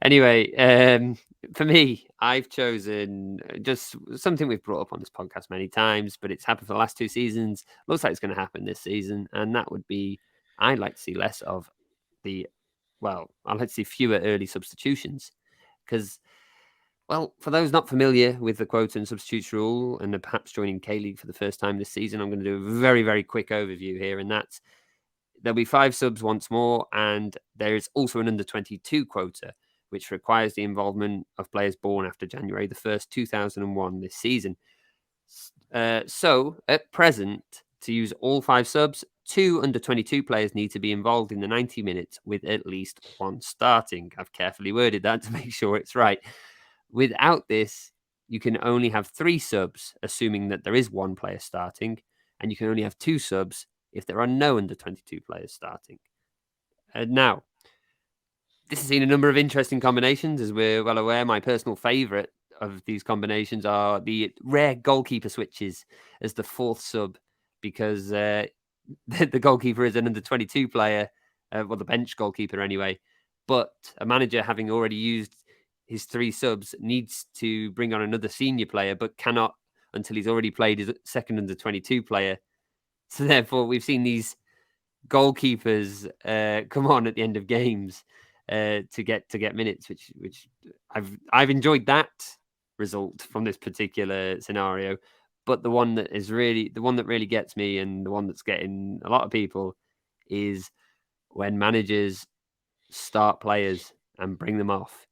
Anyway, for me, I've chosen just something we've brought up on this podcast many times, but it's happened for the last 2 seasons. Looks like it's going to happen this season, and that would be I'd like to see less of I'd like to see fewer early substitutions because, for those not familiar with the quota and substitutes rule and are perhaps joining K-League for the first time this season, I'm going to do a very, very quick overview here, and that's there'll be 5 subs once more, and there is also an under-22 quota, which requires the involvement of players born after January the 1st, 2001 this season. So, at present, to use all 5 subs, 2 under-22 players need to be involved in the 90 minutes with at least 1 starting. I've carefully worded that to make sure it's right. Without this, you can only have 3 subs, assuming that there is 1 player starting, and you can only have 2 subs if there are no under-22 players starting. Now, this has seen a number of interesting combinations, as we're well aware. My personal favourite of these combinations are the rare goalkeeper switches as the 4th sub, because the goalkeeper is an under-22 player, the bench goalkeeper anyway, but a manager, having already used his 3 subs, needs to bring on another senior player, but cannot until he's already played his second under-22 player. So therefore, we've seen these goalkeepers come on at the end of games to get minutes, which I've enjoyed that result from this particular scenario. But the one that really gets me, and the one that's getting a lot of people, is when managers start players and bring them off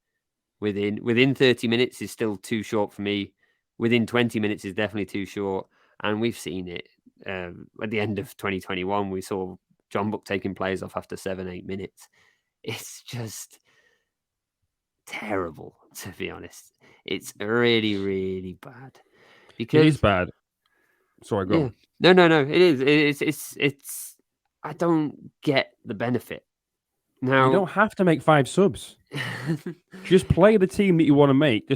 within 30 minutes is still too short for me. Within 20 minutes is definitely too short, and we've seen it. At the end of 2021, we saw John Buck taking players off after 7-8 minutes. It's just terrible, to be honest. It's really, really bad. Because it is bad. Sorry, go on. No. It is. It's. I don't get the benefit. Now, you don't have to make 5 subs. Just play the team that you want to make.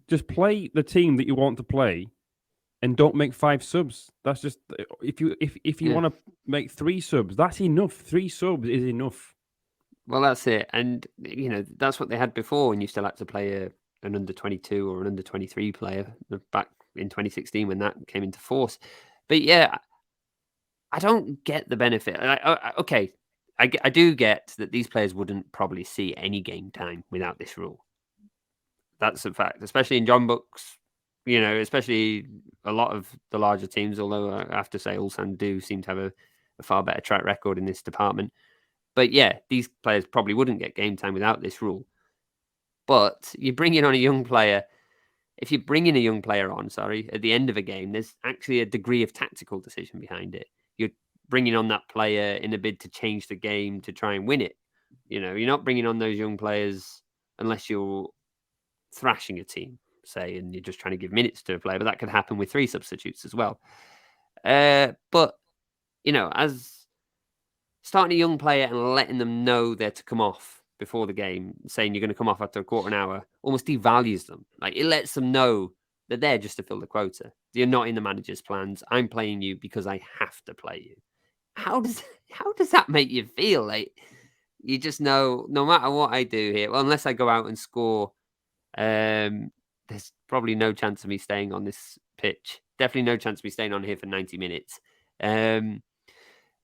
Just play the team that you want to play, and don't make 5 subs. That's just if you want to make 3 subs, that's enough. 3 subs is enough. Well, that's it, and that's what they had before, when you still had to play an under-22 or an under-23 player back in 2016 when that came into force. But yeah, I don't get the benefit. Okay, I do get that these players wouldn't probably see any game time without this rule. That's a fact, especially in John Buck's, especially a lot of the larger teams, although I have to say Ulsan do seem to have a far better track record in this department. But yeah, these players probably wouldn't get game time without this rule. But you bring in on a young player. If you bring in a young player on, at the end of a game, there's actually a degree of tactical decision behind it. You're bringing on that player in a bid to change the game to try and win it. You're not bringing on those young players unless you're thrashing a team, say, and you're just trying to give minutes to a player. But that could happen with 3 substitutes as well. But, as starting a young player and letting them know they're to come off before the game, saying you're going to come off after a quarter of an hour, almost devalues them. Like, it lets them know that they're just to fill the quota. You're not in the manager's plans. I'm playing you because I have to play you. How does that make you feel? Like, you just know, no matter what I do here, well, unless I go out and score, there's probably no chance of me staying on this pitch. Definitely no chance of me staying on here for 90 minutes.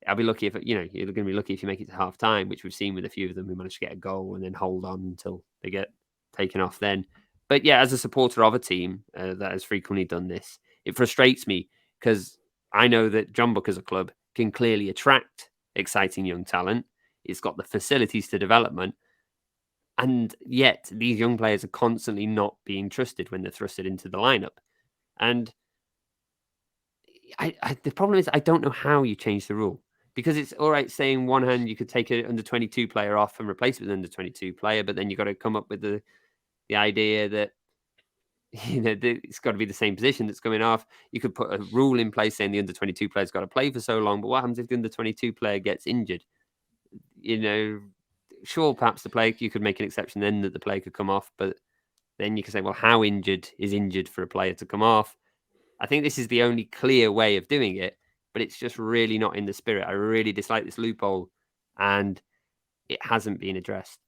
I'll be lucky if, you're going to be lucky if you make it to half time, which we've seen with a few of them who manage to get a goal and then hold on until they get taken off then. But yeah, as a supporter of a team that has frequently done this, it frustrates me because I know that John Buck as a club can clearly attract exciting young talent. It's got the facilities to development. And yet these young players are constantly not being trusted when they're thrusted into the lineup. And the problem is I don't know how you change the rule. Because it's all right saying one hand you could take an under-22 player off and replace it with an under-22 player, but then you've got to come up with the idea that it's got to be the same position that's coming off. You could put a rule in place saying the under-22 player's got to play for so long, but what happens if the under-22 player gets injured? Sure, perhaps you could make an exception then that the player could come off, but then you could say, well, how injured is injured for a player to come off? I think this is the only clear way of doing it. But it's just really not in the spirit. I really dislike this loophole, and it hasn't been addressed.